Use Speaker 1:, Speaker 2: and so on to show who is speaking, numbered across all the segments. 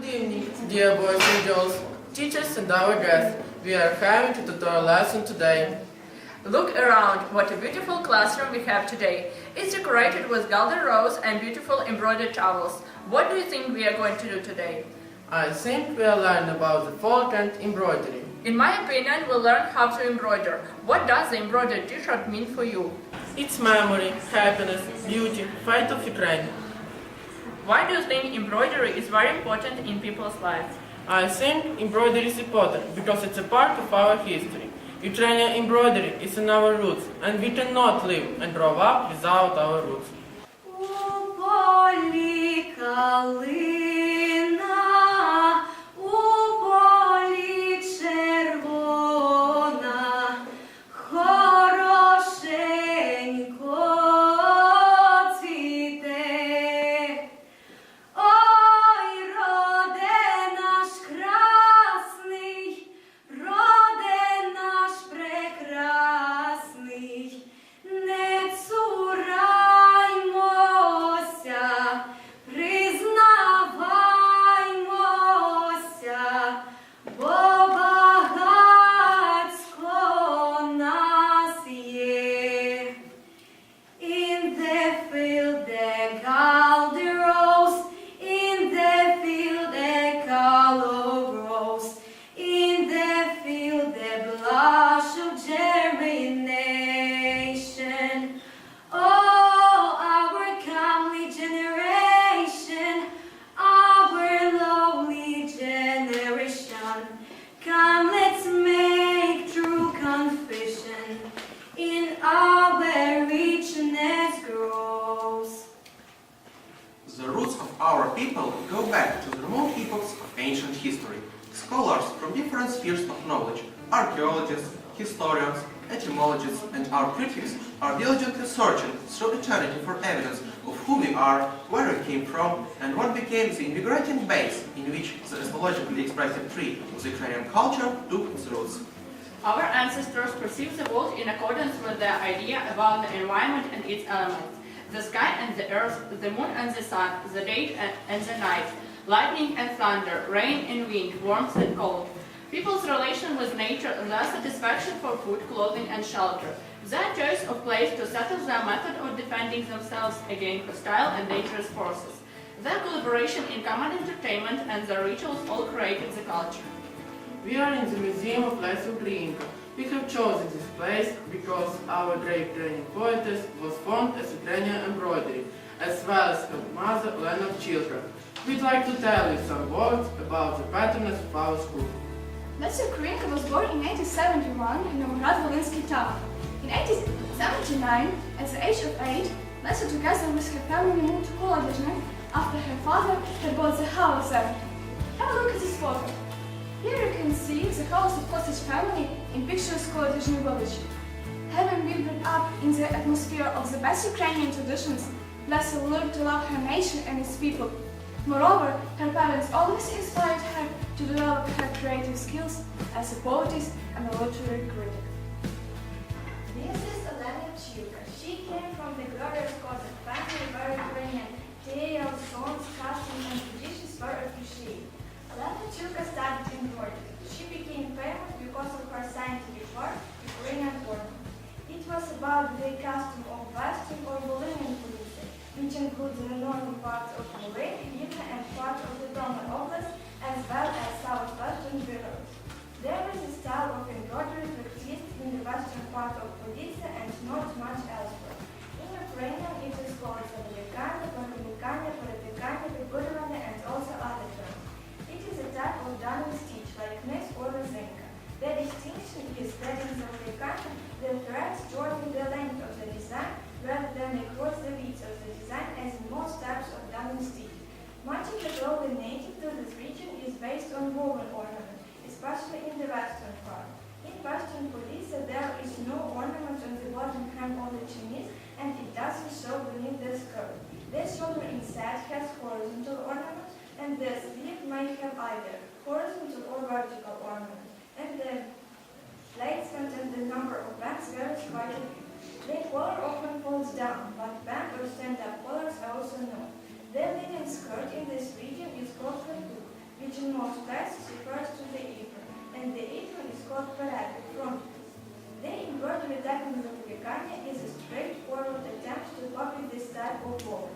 Speaker 1: evening, dear boys and girls, teachers and our guests. We are having a tutorial lesson today.
Speaker 2: Look around, what a beautiful classroom we have today. It's decorated with golden rows and beautiful embroidered towels. What do you think we are going to do today?
Speaker 1: I think we are learning about the folk and embroidery.
Speaker 2: In my opinion, we'll learn how to embroider. What does the embroidered t-shirt mean for you?
Speaker 1: It's memory, happiness, beauty, fight of Ukraine.
Speaker 2: Why do you think embroidery is very important in people's lives?
Speaker 1: I think embroidery is important because it's a part of our history. Ukrainian embroidery is in our roots, and we cannot live and grow up without our roots.
Speaker 3: The roots of our people go back to the remote epochs of ancient history. Scholars from different spheres of knowledge, archaeologists, historians, etymologists, and our critics are diligently searching through eternity for evidence of who we are, where we came from, and what became the invigorating base in which the etymologically expressive tree of the Ukrainian culture took its roots.
Speaker 2: Our ancestors perceived the world in accordance with the idea about the environment and its elements. The sky and the earth, the moon and the sun, the day and the night, lightning and thunder, rain and wind, warmth and cold. People's relation with nature, their satisfaction for food, clothing and shelter, their choice of place to settle their method of defending themselves against hostile and dangerous forces, their collaboration in common entertainment and their rituals all created the culture.
Speaker 1: We are in the Museum of Limca. We have chosen this place because our great Ukrainian poetess was fond of Ukrainian embroidery, as well as her mother, Helen of children. We'd like to tell you some words about the patroness of our school.
Speaker 4: Lesya Ukrainka was born in 1871 in Novgorod-Volhynsky town. In 1879, at the age of 8, Lesya together with her family moved to Kolodezhny after her father had bought the house there. Have a look at this photo. Here you can see the house of Kosich family in picturesque Kolodezhny village. Having been brought up in the atmosphere of the best Ukrainian traditions, Lesya learned to love her nation and its people. Moreover, her parents always inspired her to develop her creative skills as a poetess and a literary critic.
Speaker 5: This is Elena Chilka. She came from the glorious Cossack family where Ukrainian tales, songs, customs, and traditions were appreciated. Elena Chilka studied embroidery. She became famous because of her scientific work, Ukrainian ornament. It was about the custom of Western or Volhynian police, which includes the northern parts of Moldavia and part of the Toma Oblast, as well as southwestern Belarus. There is a style of embroidery practiced in the western part of Odessa and not much elsewhere. In Ukrainian, it is called Sabalikanya, Paramikanya, Paratikanya, Figurovanya, and also other terms. It is a type of diamond stitch, like Nes or Rosenka. The distinction is that in Sabalikanya, the threads join the length of the design rather than across the width of the design, as in most types of diamond stitch. Much of the clothing native to this region is based on woven ornament, especially in the western part. In western Odessa, there is no ornament on the bottom hem of the chemise, and it doesn't show beneath the skirt. The shoulder inside has horizontal ornament, and the sleeve may have either horizontal or vertical ornament, and the plates contain the number of bands varies widely. The collar often falls down, but band or stand-up collars are also known. The linen skirt in this region is called khartuk, which which in most places refers to the apron, and the apron is called parapet, frontispiece. The embroidery technique of Ukraine is a straightforward attempt to copy this type of woven.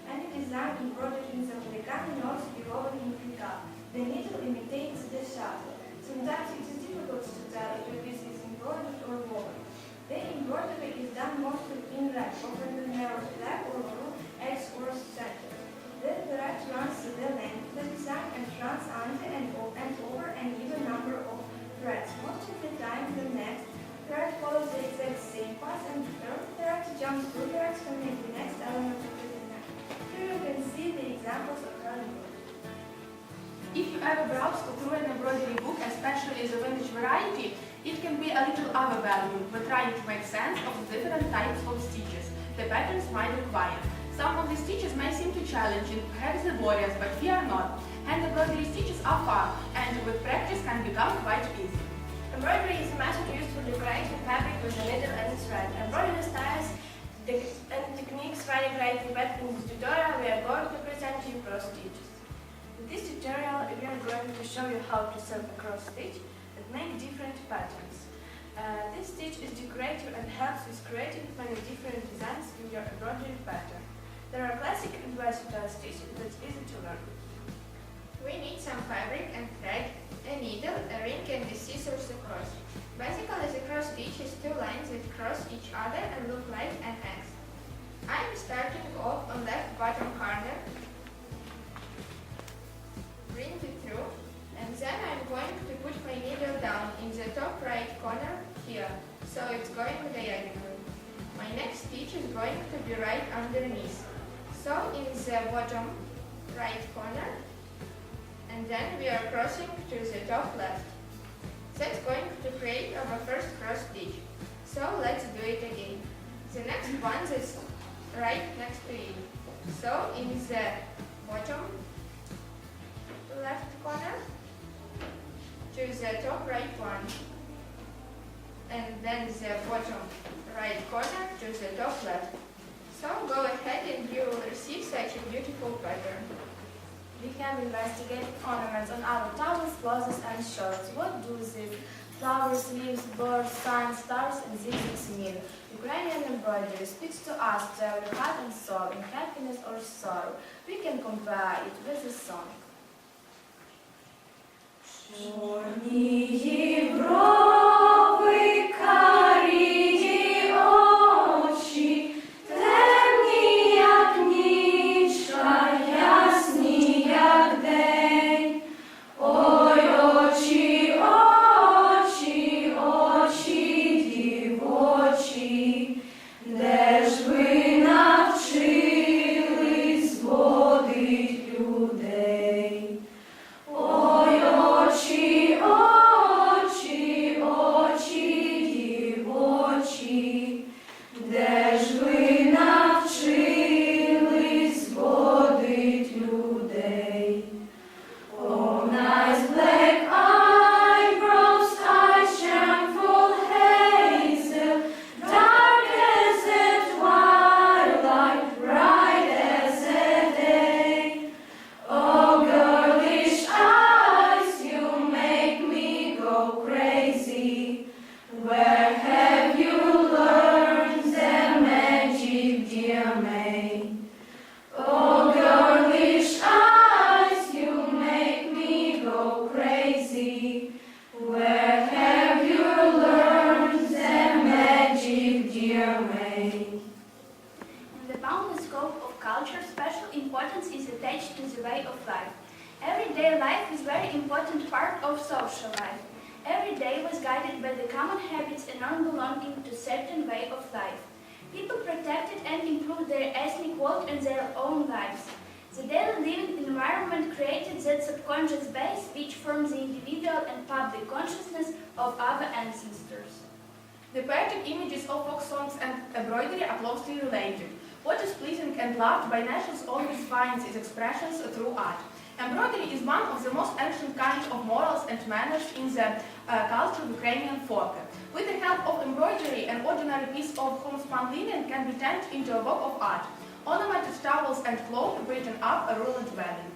Speaker 5: Any design embroidered in the Ukrainian knows to be woven in pickup. The needle imitates the shuttle. Sometimes it is difficult to tell if a piece is embroidered or woven. The embroidery is done mostly in red, often with narrow flag or blue X or center. The thread runs the length of the design and runs under and over an even number of threads. Most of the time, the next thread follows the exact same path, and the third thread jumps two threads to make the next element of the design. Here you can see the examples of her embroidery.
Speaker 6: If you ever browse through an embroidery book, especially the vintage variety, it can be a little overwhelming when trying to make sense of the different types of stitches the patterns might require. Some of the stitches may seem too challenging, perhaps laborious, but fear not. Hand embroidery stitches are fun, and with practice can become quite easy.
Speaker 4: Embroidery is a method used to decorate fabric with a needle and thread. Embroidery styles and techniques vary greatly, but in this tutorial we are going to present you cross stitches. In this tutorial we are going to show you how to sew a cross stitch and make different patterns. This stitch is decorative and helps with creating many different designs in your embroidery pattern. There are classic and versatile stitches that's easy to learn.
Speaker 7: We need some fabric and thread, a needle, a ring and the scissors across. Basically, the cross stitch is two lines that cross each other and look like an X. I am starting off on left bottom corner, bring it through, and then I am going to put my needle down in the top right corner here, so it's going diagonally. My next stitch is going to be right underneath, so in the bottom right corner, and then we are crossing to the top left. That's going to create our first cross stitch. So let's do it again. The next one is right next to it. So in the bottom left corner to the top right one. And then the bottom right corner to the top left. So go ahead and you will receive such a beautiful pattern.
Speaker 4: We have investigated ornaments on our towels, blouses and shirts. What do these flowers, leaves, birds, signs, stars and zigzags mean? Ukrainian embroidery speaks to us to every heart and soul, in happiness or sorrow. We can compare it with a song. Чорні брови, карі очі, темні, як нічка, ясні, як день. Ой, очі, очі, очі дівочі, де ж ви навчились зводить людей? Ой, очі, очі, очі дівочі, де ж ви навчились зводить людей? Oh, nice black eyebrows, eyes shameful hazel, dark as a twilight, bright as a day. Oh, girlish eyes, you make me go crazy. Where have you learned the magic, dear May? Oh, girlish eyes, you make me go crazy. Where have you learned the magic, dear May? In the boundless scope of culture, special importance is attached to the way of life. Everyday life is a very important part of social life. Every day was guided by the common habits and non-belonging to certain way of life. People protected and improved their ethnic world and their own lives. The daily living environment created that subconscious base which forms the individual and public consciousness of our ancestors.
Speaker 6: The poetic images of folk songs and embroidery are closely related. What is pleasing and loved by nations always finds its expressions through art. Embroidery is one of the most ancient kinds of morals and manners in the culture of Ukrainian folk. With the help of embroidery, an ordinary piece of homespun linen can be turned into a work of art. Ornamented towels and cloth brighten up a ruined dwelling.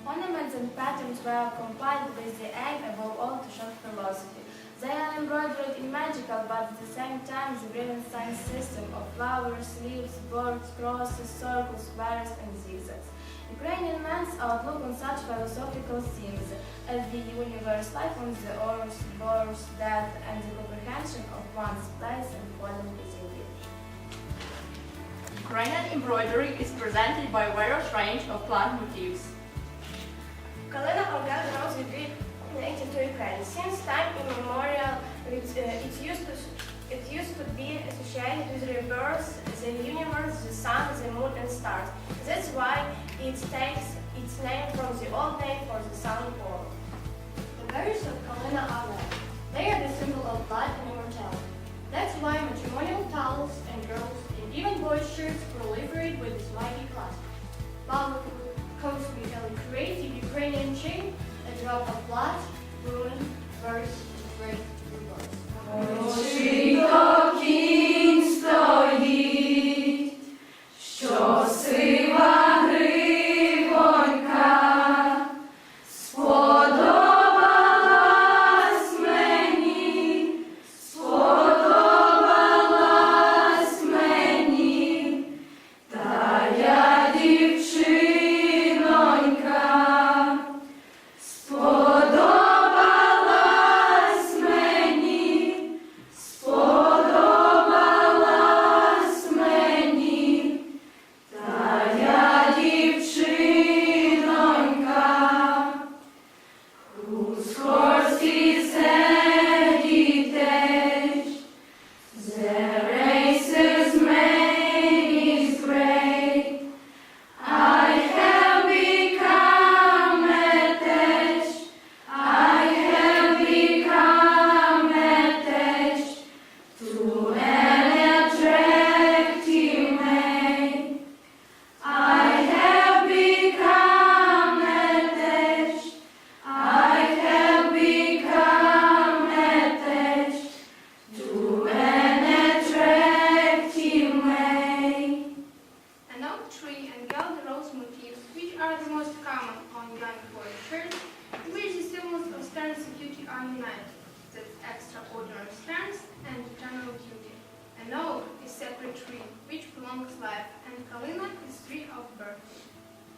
Speaker 4: Ornaments and patterns were compiled with the aim above all to show philosophy. They are embroidered in magical but at the same time the brilliant science system of flowers, leaves, birds, crosses, circles, squares and zigzags. Ukrainian man's outlook on such philosophical themes as the universe, life on the earth, birth, death, and the comprehension of one's place and calling within it.
Speaker 2: Ukrainian embroidery is presented by various range of plant motifs.
Speaker 4: Kalina organ rose with Greek native to Ukraine. Since time immemorial, it used to be associated with rebirth, the universe, the sun, the moon, and stars. That's why it takes its name from the old name for the sun pole.
Speaker 5: The berries of Kalina are red. They are the symbol of life and immortality. That's why matrimonial towels and girls and even boys' shirts proliferate with this mighty class. Bottle comes with a creative Ukrainian chain, a drop of blood, ruin, birds, great rebirth.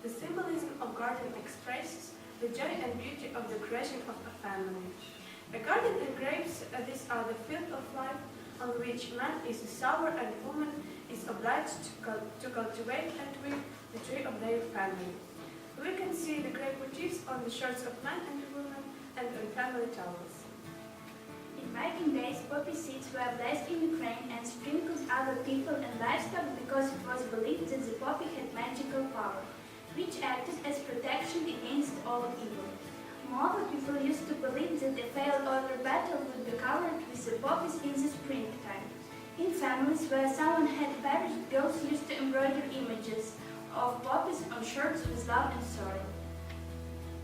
Speaker 6: The symbolism of garden expresses the joy and beauty of the creation of a family. A garden and grapes, these are the field of life on which man is a sower and woman is obliged to cultivate and weave the tree of their family. We can see the grape motifs on the shirts of man and woman and on family towels.
Speaker 4: In Viking days, poppy seeds were blessed in Ukraine and sprinkled other people and livestock because it was believed that the poppy had magical power, which acted as protection against all evil. Moreover, people used to believe that a failed order battle would be covered with the poppies in the springtime. In families where someone had perished, girls used to embroider images of poppies on shirts with love and sorrow.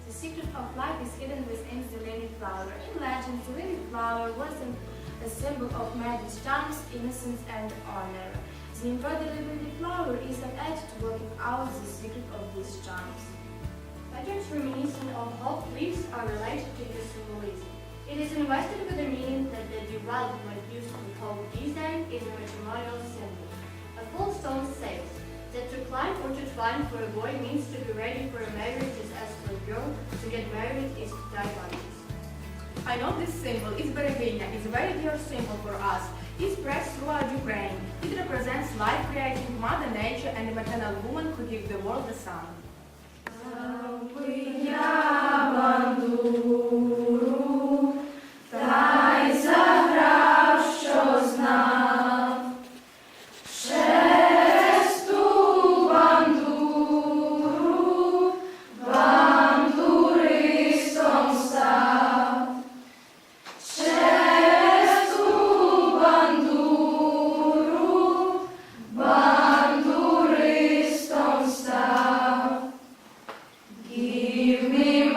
Speaker 4: The secret of life is hidden within the lily flower. In legend, the lily flower was a symbol of magic, charms, innocence, and honor. The embroidered lily flower is attached to working out the secret of these charms.
Speaker 5: Patterns reminiscent of hope leaves are related to this symbolism. It is invested with the meaning that the derived when used to hope design is a matrimonial symbol. A full stone says that to climb or to twine for a boy means to be ready for a marriage, is as for a girl to get married is to die conscious.
Speaker 6: I know this symbol is Berevenia, is a very dear symbol for us. It spreads throughout Ukraine. It represents life creating Mother Nature and a maternal woman who gives the world the sun.
Speaker 8: Give me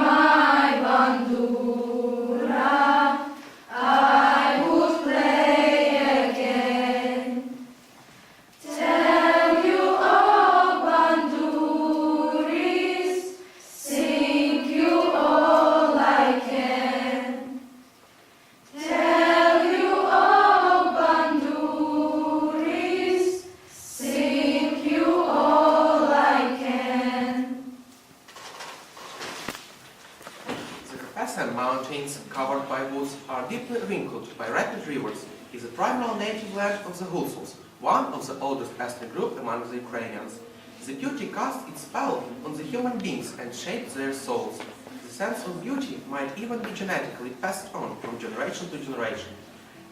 Speaker 3: Black-sand mountains, covered by woods, are deeply wrinkled by rapid rivers, is the primal native land of the Husuls, one of the oldest ethnic group among the Ukrainians. The beauty casts its spell on the human beings and shapes their souls. The sense of beauty might even be genetically passed on from generation to generation.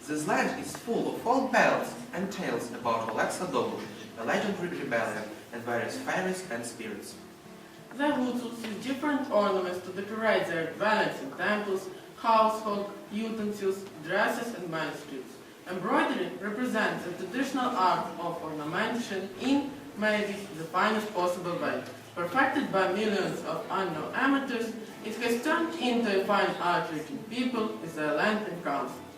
Speaker 3: This land is full of old ballads and tales about Alexa Dobush, a legendary rebellion, and various fairies and spirits.
Speaker 1: The Husuls use different ornaments to decorate their dwellings and temples, household utensils, dresses, and manuscripts. Embroidery represents the traditional art of ornamentation in maybe the finest possible way. Perfected by millions of unknown amateurs, it has turned into a fine art reaching people with their land and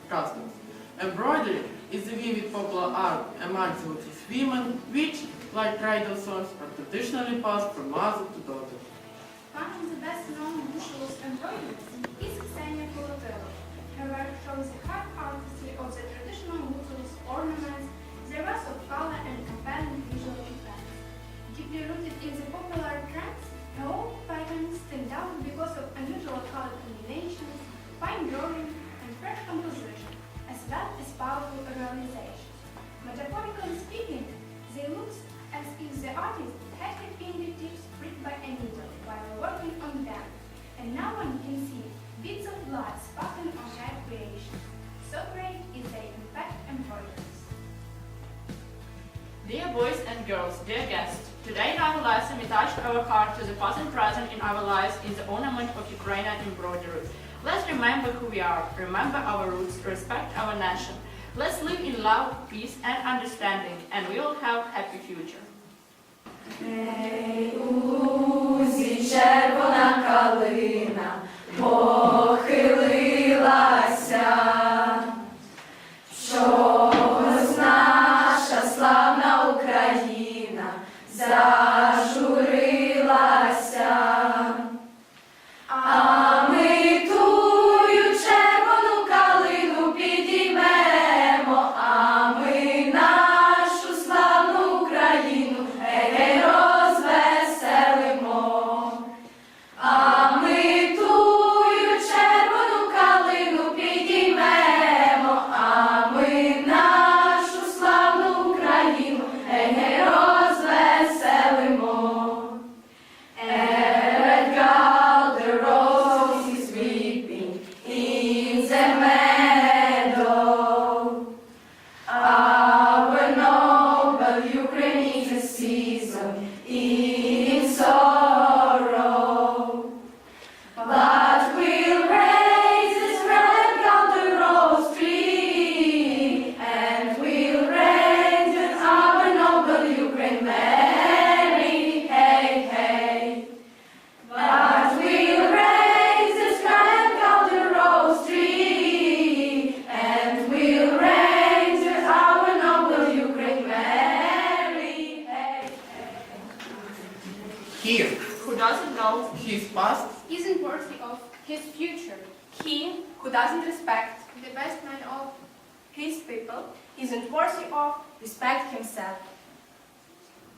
Speaker 1: customs. Embroidery is the vivid popular art among the Husuls women, which, like cradle songs, are traditionally passed from mother to daughter.
Speaker 4: One of the best-known Husuls embroiderers is Ksenia Kolotelo. Her work shows the high artistry of the traditional Husuls ornaments, their vast of color and compelling visual effects. Deeply rooted in the popular trends, her old patterns stand out because of unusual color combinations, fine drawing, and fresh composition, as well as powerful realizations. Metaphorically speaking, they look as if the artist had her fingertips pricked by a needle while working on them, and no one can see bits of blood spattered on her creation. So great is their impact embroideries.
Speaker 2: Dear boys and girls, dear guests, today in our lesson we touched our heart to the past and present in our lives in the ornament of Ukrainian embroidery. Let's remember who we are, remember our roots, respect our nation. Let's live in love, peace and understanding, and we will have a happy future.
Speaker 8: Ей, у лузі червона калина похилилася, чогось наша славна Україна зажурилася. А ми тую червону калину підіймемо, а ми нашу славну Україну розвеселимо. А ми тую червону калину підіймемо, а ми нашу славну Україну розвеселимо. Edgar, the rose is weeping in the meadow. Our noble Ukraine is a season in sorrow. But we'll raise this red golden rose tree, and we'll render our noble Ukraine merry, hey, hey. But we'll raise this red golden rose tree, and we'll render our noble Ukraine merry, hey, hey.
Speaker 3: He
Speaker 2: Who doesn't know
Speaker 1: His past
Speaker 6: Isn't worthy of his future. He who doesn't respect
Speaker 7: the best man of
Speaker 6: his people isn't worthy of respect himself.